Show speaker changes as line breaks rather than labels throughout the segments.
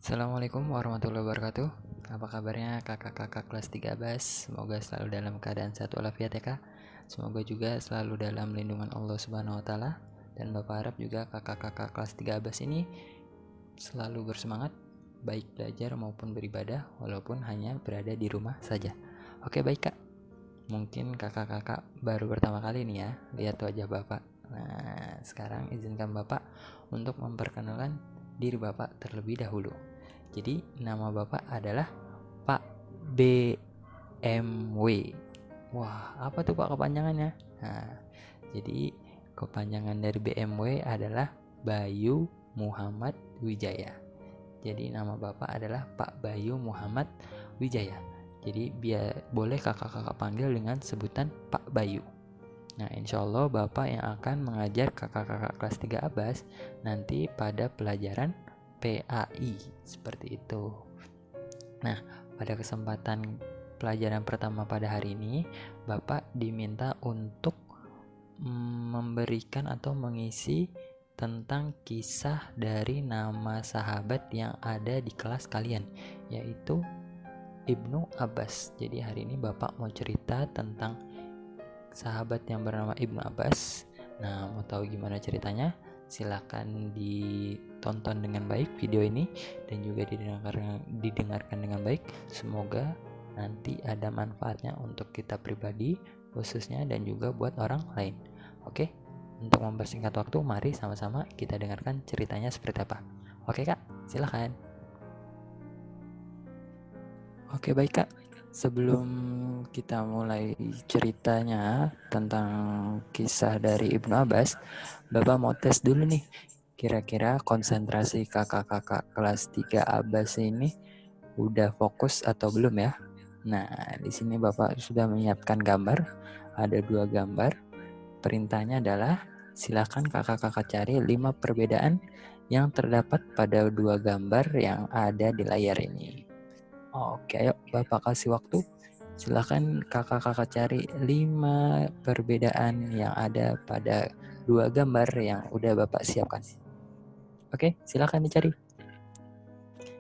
Assalamualaikum warahmatullahi wabarakatuh. Apa kabarnya kakak-kakak kelas 3 Abbas? Semoga selalu dalam keadaan sehat walafiat ya kak. Semoga juga selalu dalam lindungan Allah Subhanahu wa taala. Dan Bapak harap juga kakak-kakak kelas 3 Abbas ini selalu bersemangat baik belajar maupun beribadah walaupun hanya berada di rumah saja. Oke, baik kak. Mungkin kakak-kakak baru pertama kali nih ya lihat wajah Bapak. Nah, sekarang izinkan Bapak untuk memperkenalkan diri Bapak terlebih dahulu. Jadi nama Bapak adalah Pak BMW. Wah, apa tuh Pak kepanjangannya? Nah, jadi kepanjangan dari BMW adalah Bayu Muhammad Wijaya. Jadi nama Bapak adalah Pak Bayu Muhammad Wijaya. Jadi boleh kakak-kakak panggil dengan sebutan Pak Bayu. Nah, insya Allah Bapak yang akan mengajar kakak-kakak kelas 3 Abbas nanti pada pelajaran PAI seperti itu. Nah, pada kesempatan pelajaran pertama pada hari ini, Bapak diminta untuk memberikan atau mengisi tentang kisah dari nama sahabat yang ada di kelas kalian, yaitu Ibnu Abbas. Jadi hari ini Bapak mau cerita tentang sahabat yang bernama Ibnu Abbas. Nah, mau tahu gimana ceritanya? Silakan ditonton dengan baik video ini dan juga didengarkan dengan baik. Semoga nanti ada manfaatnya untuk kita pribadi khususnya dan juga buat orang lain. Oke, untuk mempersingkat waktu, mari sama-sama kita dengarkan ceritanya seperti apa. Oke kak, silakan. Oke baik kak, sebelum kita mulai ceritanya tentang kisah dari Ibnu Abbas, Bapak mau tes dulu nih. Kira-kira konsentrasi kakak-kakak kelas 3 Abbas ini udah fokus atau belum ya? Nah, di sini Bapak sudah menyiapkan gambar. Ada 2 gambar. Perintahnya adalah silakan kakak-kakak cari 5 perbedaan yang terdapat pada 2 gambar yang ada di layar ini. Oke, ayo Bapak kasih waktu. Silakan kakak-kakak cari 5 perbedaan yang ada pada 2 gambar yang udah Bapak siapkan. Oke, silakan dicari.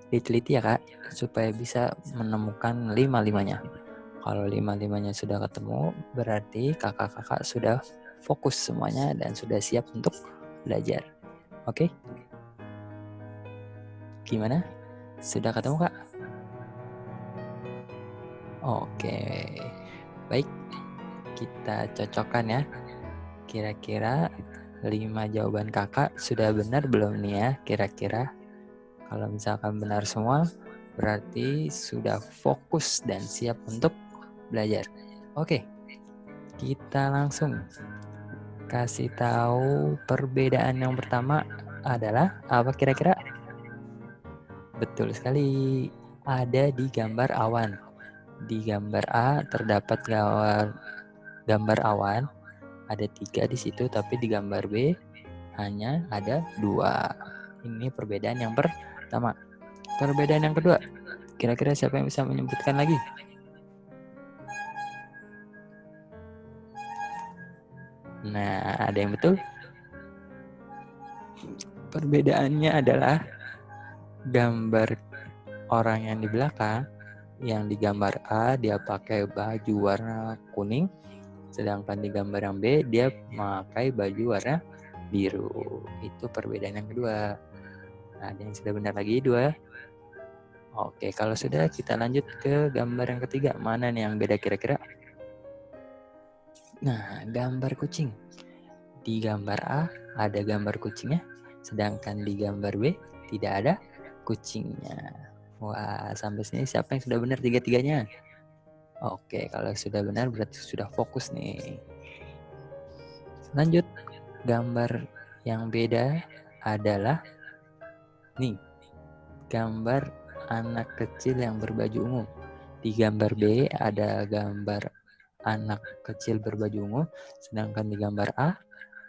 Diteliti ya kak, supaya bisa menemukan 5-5-nya. Kalau 5-5-nya sudah ketemu, berarti kakak-kakak sudah fokus semuanya dan sudah siap untuk belajar. Oke? Gimana? Sudah ketemu kak? Oke, baik, kita cocokkan ya. Kira-kira 5 jawaban kakak sudah benar belum nih ya kira-kira? Kalau misalkan benar semua, berarti sudah fokus dan siap untuk belajar. Oke, kita langsung kasih tahu perbedaan yang pertama adalah apa kira-kira? Betul sekali, ada di gambar awan. Di gambar A terdapat gambar awan, ada 3 di situ, tapi di gambar B hanya ada 2. Ini perbedaan yang pertama. Perbedaan yang kedua, kira-kira siapa yang bisa menyebutkan lagi? Nah, ada yang betul? Perbedaannya adalah gambar orang yang di belakang. Yang di gambar A dia pakai baju warna kuning, sedangkan di gambar yang B dia memakai baju warna biru. Itu perbedaan yang kedua. Nah, ada yang sudah benar lagi 2. Oke, kalau sudah kita lanjut ke gambar yang ketiga. Mana nih yang beda kira-kira? Nah, gambar kucing. Di gambar A ada gambar kucingnya, sedangkan di gambar B tidak ada kucingnya. Wah, sampai sini siapa yang sudah benar 3-3-nya? Oke, kalau sudah benar berarti sudah fokus nih. Lanjut, gambar yang beda adalah nih, gambar anak kecil yang berbaju ungu. Di gambar B ada gambar anak kecil berbaju ungu, sedangkan di gambar A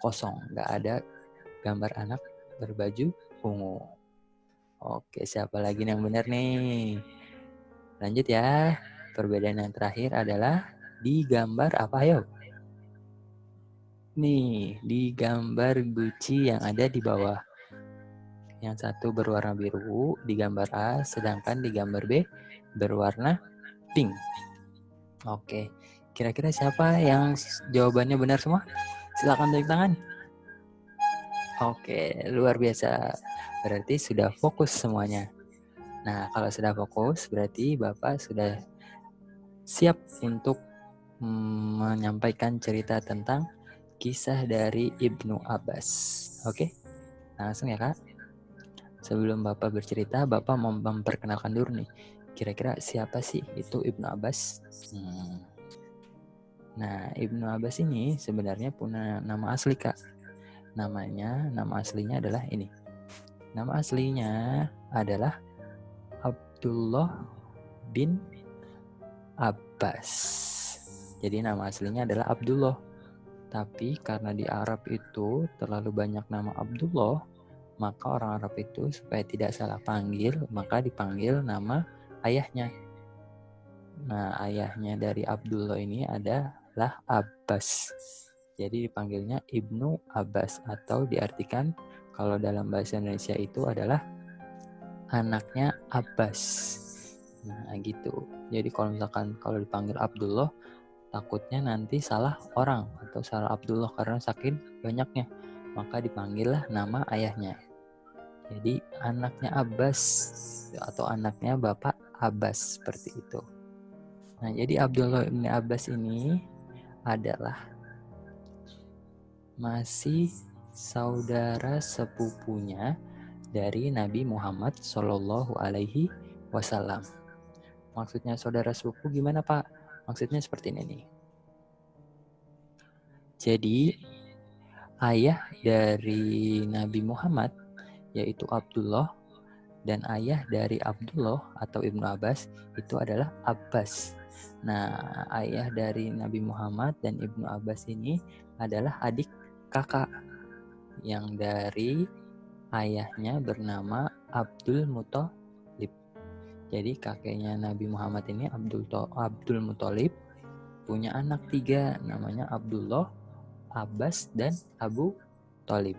kosong, nggak ada gambar anak berbaju ungu. Oke, siapa lagi yang benar nih? Lanjut ya. Perbedaan yang terakhir adalah di gambar apa ayo? Nih, di gambar Gucci yang ada di bawah. Yang satu berwarna biru di gambar A, sedangkan di gambar B berwarna pink. Oke, kira-kira siapa yang jawabannya benar semua? Silakan tunjuk tangan. Oke, luar biasa. Berarti sudah fokus semuanya. Nah, kalau sudah fokus, berarti Bapak sudah siap untuk menyampaikan cerita tentang kisah dari Ibnu Abbas. Oke, langsung ya Kak. Sebelum Bapak bercerita, Bapak mau memperkenalkan dulu nih. Kira-kira siapa sih itu Ibnu Abbas? Nah, Ibnu Abbas ini sebenarnya punya nama asli Kak. Nama aslinya adalah ini. Nama aslinya adalah Abdullah bin Abbas. Jadi nama aslinya adalah Abdullah. Tapi karena di Arab itu terlalu banyak nama Abdullah, maka orang Arab itu supaya tidak salah panggil, maka dipanggil nama ayahnya. Nah, ayahnya dari Abdullah ini adalah Abbas. Jadi dipanggilnya Ibnu Abbas atau diartikan kalau dalam bahasa Indonesia itu adalah anaknya Abbas. Nah, gitu. Jadi kalau misalkan kalau dipanggil Abdullah, takutnya nanti salah orang atau salah Abdullah karena saking banyaknya. Maka dipanggillah nama ayahnya. Jadi anaknya Abbas atau anaknya Bapak Abbas seperti itu. Nah, jadi Abdullah bin Abbas ini adalah masih saudara sepupunya dari Nabi Muhammad Shallallahu Alaihi Wasallam. Maksudnya saudara sepupu gimana Pak? Maksudnya seperti ini nih. Jadi ayah dari Nabi Muhammad yaitu Abdullah dan ayah dari Abdullah atau Ibnu Abbas itu adalah Abbas. Nah, ayah dari Nabi Muhammad dan Ibnu Abbas ini adalah adik kakak yang dari ayahnya bernama Abdul Muthalib. Jadi kakeknya Nabi Muhammad ini Abdul Muthalib punya anak 3 namanya Abdullah, Abbas, dan Abu Thalib.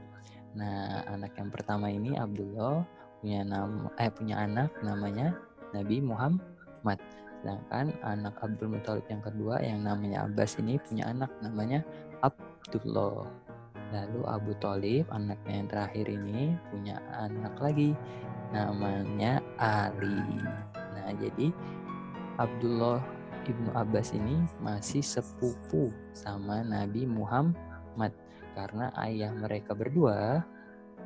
Nah, anak yang pertama ini Abdullah punya anak namanya Nabi Muhammad. Sedangkan anak Abdul Muthalib yang kedua yang namanya Abbas ini punya anak namanya Abdullah. Lalu Abu Thalib anaknya yang terakhir ini punya anak lagi namanya Ali. Nah, jadi Abdullah Ibnu Abbas ini masih sepupu sama Nabi Muhammad karena ayah mereka berdua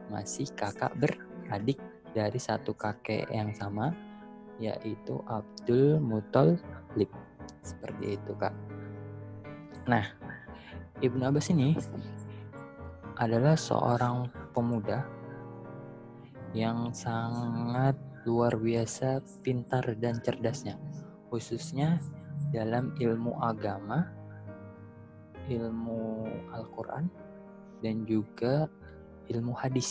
masih kakak beradik dari satu kakek yang sama, yaitu Abdul Muthalib. Seperti itu Kak. Nah, Ibnu Abbas ini adalah seorang pemuda yang sangat luar biasa pintar dan cerdasnya, khususnya dalam ilmu agama, ilmu Al-Quran, dan juga ilmu hadis.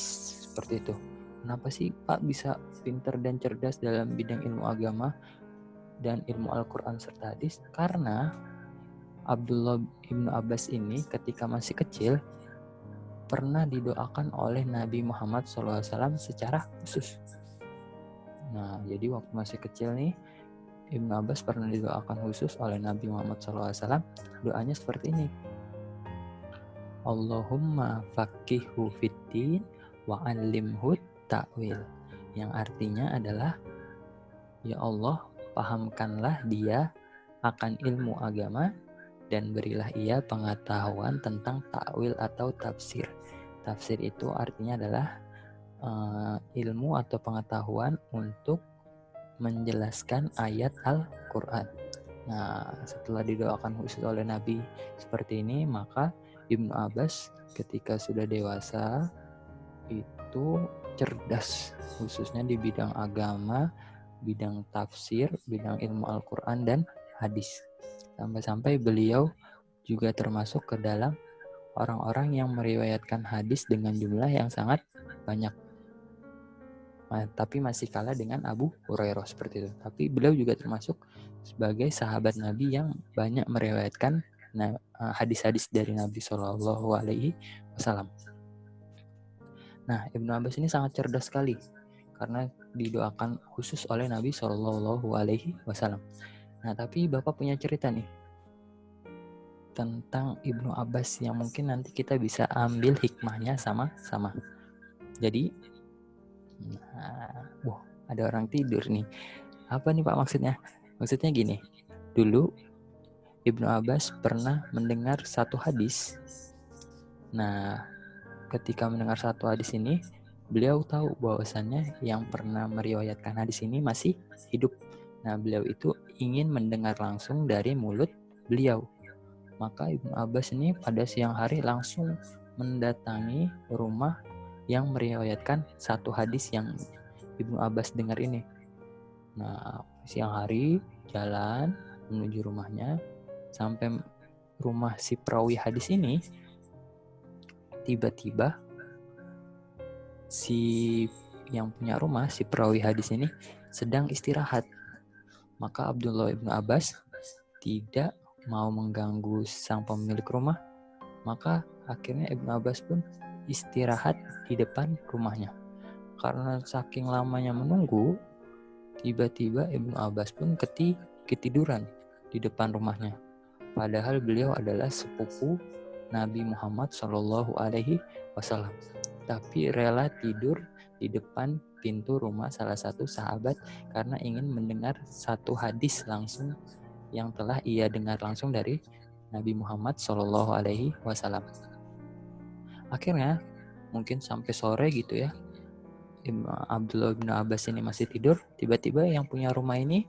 Seperti itu. Kenapa sih Pak bisa pintar dan cerdas dalam bidang ilmu agama dan ilmu Al-Quran serta hadis? Karena Abdullah Ibnu Abbas ini ketika masih kecil pernah didoakan oleh Nabi Muhammad SAW secara khusus. Nah, jadi waktu masih kecil nih, Ibnu Abbas pernah didoakan khusus oleh Nabi Muhammad SAW. Doanya seperti ini. Allahumma faqihhu fiddin wa 'allimhu ta'wil. Yang artinya adalah, ya Allah, pahamkanlah dia akan ilmu agama dan berilah ia pengetahuan tentang ta'wil atau tafsir. Tafsir itu artinya adalah ilmu atau pengetahuan untuk menjelaskan ayat Al-Quran. Nah, setelah didoakan khusus oleh Nabi seperti ini, maka Ibnu Abbas ketika sudah dewasa itu cerdas, khususnya di bidang agama, bidang tafsir, bidang ilmu Al-Quran dan hadis. Sampai-sampai beliau juga termasuk ke dalam orang-orang yang meriwayatkan hadis dengan jumlah yang sangat banyak. Tapi masih kalah dengan Abu Hurairah seperti itu. Tapi beliau juga termasuk sebagai sahabat Nabi yang banyak meriwayatkan hadis-hadis dari Nabi Shallallahu Alaihi Wasallam. Nah, Ibnu Abbas ini sangat cerdas sekali karena didoakan khusus oleh Nabi Shallallahu Alaihi Wasallam. Nah, tapi Bapak punya cerita nih tentang Ibnu Abbas yang mungkin nanti kita bisa ambil hikmahnya sama-sama. Jadi, ada orang tidur nih. Apa nih Pak maksudnya? Maksudnya gini, dulu Ibnu Abbas pernah mendengar satu hadis. Nah, ketika mendengar satu hadis ini, beliau tahu bahwasannya yang pernah meriwayatkan hadis ini masih hidup. Nah, beliau itu ingin mendengar langsung dari mulut beliau. Maka Ibnu Abbas ini pada siang hari langsung mendatangi rumah yang meriwayatkan satu hadis yang Ibnu Abbas dengar ini. Nah, siang hari jalan menuju rumahnya, sampai rumah si perawi hadis ini, tiba-tiba si yang punya rumah, si perawi hadis ini sedang istirahat. Maka Abdullah ibnu Abbas tidak mau mengganggu sang pemilik rumah. Maka akhirnya Ibnu Abbas pun istirahat di depan rumahnya. Karena saking lamanya menunggu, tiba-tiba Ibnu Abbas pun ketiduran di depan rumahnya. Padahal beliau adalah sepupu Nabi Muhammad Shallallahu Alaihi Wasallam, tapi rela tidur di depan pintu rumah salah satu sahabat karena ingin mendengar satu hadis langsung yang telah ia dengar langsung dari Nabi Muhammad Shallallahu Alaihi Wasallam. Akhirnya mungkin sampai sore gitu ya, Abdullah bin Abbas ini masih tidur. Tiba-tiba yang punya rumah ini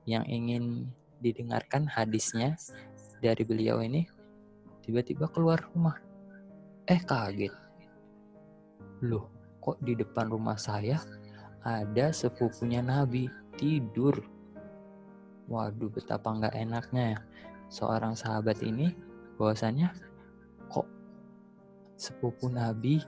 yang ingin didengarkan hadisnya dari beliau ini tiba-tiba keluar rumah. Kaget. Loh, kok di depan rumah saya ada sepupunya Nabi tidur? Waduh, betapa nggak enaknya ya seorang sahabat ini, bahwasannya kok sepupu Nabi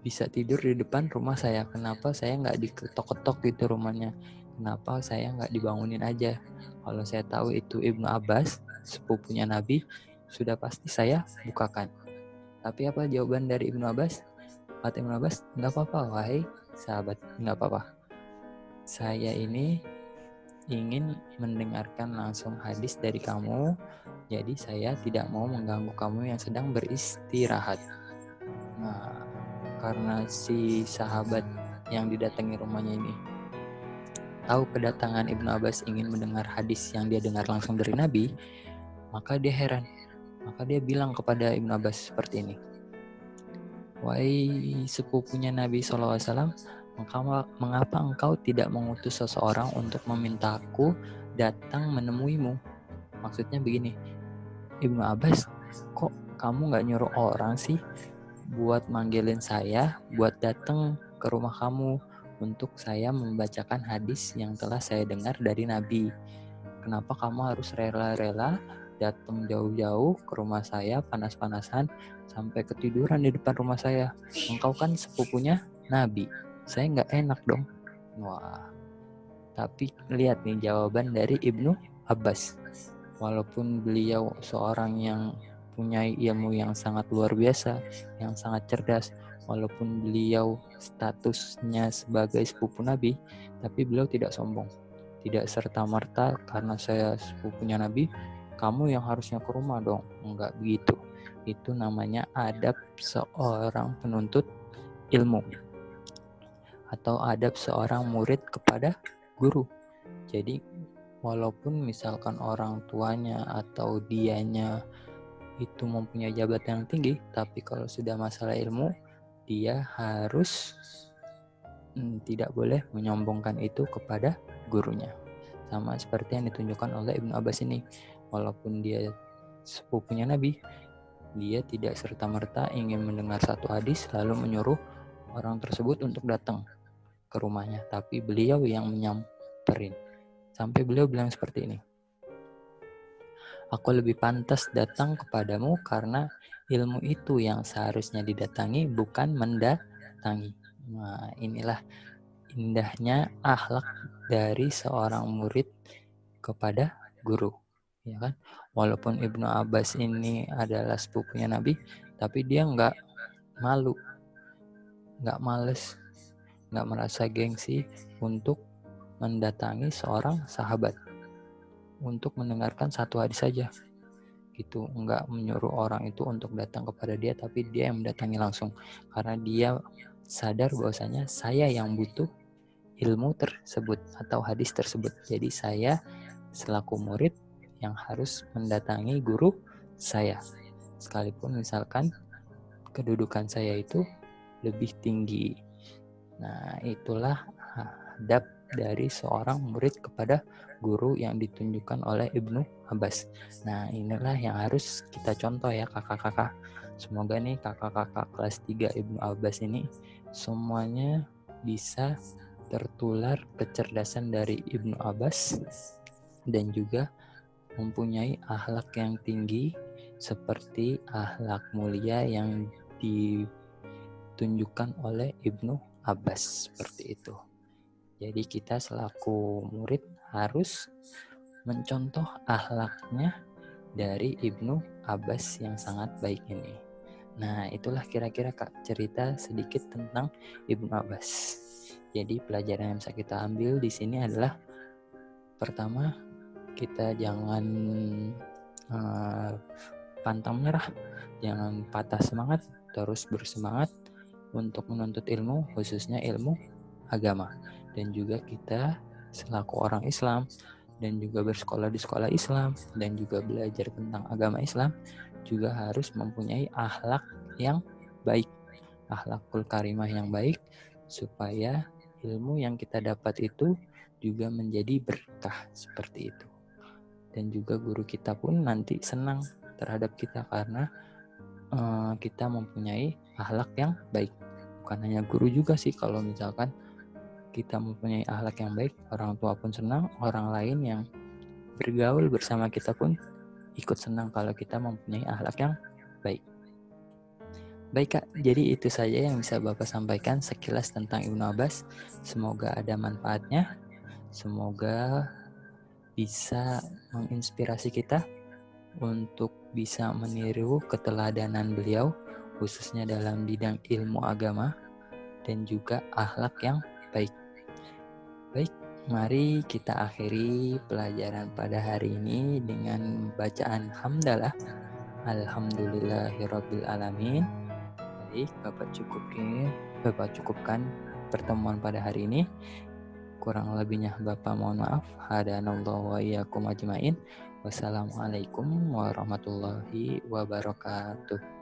bisa tidur di depan rumah saya. Kenapa saya nggak diketok-ketok gitu rumahnya? Kenapa saya nggak dibangunin aja? Kalau saya tahu itu Ibnu Abbas, sepupunya Nabi, sudah pasti saya bukakan. Tapi apa jawaban dari Ibnu Abbas? Kata Ibnu Abbas, nggak apa-apa, wahai sahabat, nggak apa-apa. Saya ini ingin mendengarkan langsung hadis dari kamu, jadi saya tidak mau mengganggu kamu yang sedang beristirahat. Nah, karena si sahabat yang didatangi rumahnya ini tahu kedatangan Ibnu Abbas ingin mendengar hadis yang dia dengar langsung dari Nabi, maka dia heran. Maka dia bilang kepada Ibnu Abbas seperti ini, wahai sepupunya Nabi SAW, mengapa engkau tidak mengutus seseorang untuk memintaku datang menemuimu? Maksudnya begini, Ibnu Abbas, kok kamu gak nyuruh orang sih buat manggilin saya, buat datang ke rumah kamu untuk saya membacakan hadis yang telah saya dengar dari Nabi? Kenapa kamu harus rela-rela datang jauh-jauh ke rumah saya, panas-panasan, sampai ketiduran di depan rumah saya? Engkau kan sepupunya Nabi, saya nggak enak dong. Wah, tapi lihat nih jawaban dari Ibnu Abbas. Walaupun beliau seorang yang punya ilmu yang sangat luar biasa, yang sangat cerdas, walaupun beliau statusnya sebagai sepupu Nabi, tapi beliau tidak sombong. Tidak serta-merta karena saya sepupunya Nabi, kamu yang harusnya ke rumah dong. Enggak begitu. Itu namanya adab seorang penuntut ilmu atau adab seorang murid kepada guru. Jadi walaupun misalkan orang tuanya atau dianya itu mempunyai jabatan yang tinggi, tapi kalau sudah masalah ilmu, dia harus tidak boleh menyombongkan itu kepada gurunya. Sama seperti yang ditunjukkan oleh Ibnu Abbas ini. Walaupun dia sepupunya Nabi, dia tidak serta-merta ingin mendengar satu hadis lalu menyuruh orang tersebut untuk datang ke rumahnya, tapi beliau yang menyamperin. Sampai beliau bilang seperti ini, aku lebih pantas datang kepadamu karena ilmu itu yang seharusnya didatangi, bukan mendatangi. Nah, inilah indahnya akhlak dari seorang murid kepada guru, ya kan? Walaupun Ibnu Abbas ini adalah sepupunya Nabi, tapi dia nggak malu, nggak males, nggak merasa gengsi untuk mendatangi seorang sahabat untuk mendengarkan satu hadis saja gitu, nggak menyuruh orang itu untuk datang kepada dia, tapi dia yang mendatangi langsung karena dia sadar bahwasanya saya yang butuh ilmu tersebut atau hadis tersebut. Jadi saya selaku murid yang harus mendatangi guru saya, sekalipun misalkan kedudukan saya itu lebih tinggi. Nah, itulah adab dari seorang murid kepada guru yang ditunjukkan oleh Ibnu Abbas. Nah, inilah yang harus kita contoh ya kakak-kakak. Semoga nih kakak-kakak kelas 3 Ibnu Abbas ini semuanya bisa tertular kecerdasan dari Ibnu Abbas dan juga mempunyai akhlak yang tinggi seperti akhlak mulia yang ditunjukkan oleh Ibnu Abbas, seperti itu. Jadi kita selaku murid harus mencontoh akhlaknya dari Ibnu Abbas yang sangat baik ini. Nah, itulah kira-kira Kak cerita sedikit tentang Ibnu Abbas. Jadi pelajaran yang bisa kita ambil di sini adalah pertama, kita jangan pantang menyerah, jangan patah semangat, terus bersemangat untuk menuntut ilmu, khususnya ilmu agama. Dan juga kita selaku orang Islam dan juga bersekolah di sekolah Islam dan juga belajar tentang agama Islam juga harus mempunyai akhlak yang baik, akhlakul karimah yang baik, supaya ilmu yang kita dapat itu juga menjadi berkah, seperti itu. Dan juga guru kita pun nanti senang terhadap kita karena kita mempunyai akhlak yang baik. Bukan hanya guru juga sih, kalau misalkan kita mempunyai akhlak yang baik, orang tua pun senang, orang lain yang bergaul bersama kita pun ikut senang kalau kita mempunyai akhlak yang baik. Baik Kak, jadi itu saja yang bisa Bapak sampaikan sekilas tentang Ibnu Abbas. Semoga ada manfaatnya, semoga bisa menginspirasi kita untuk bisa meniru keteladanan beliau, khususnya dalam bidang ilmu agama dan juga akhlak yang baik. Baik, mari kita akhiri pelajaran pada hari ini dengan bacaan hamdalah. Alhamdulillahirabbil alamin. Baik, Bapak cukupkan pertemuan pada hari ini. Kurang lebihnya Bapak mohon maaf. Hadanallahu wa iyyakum ajmain. Wassalamualaikum warahmatullahi wabarakatuh.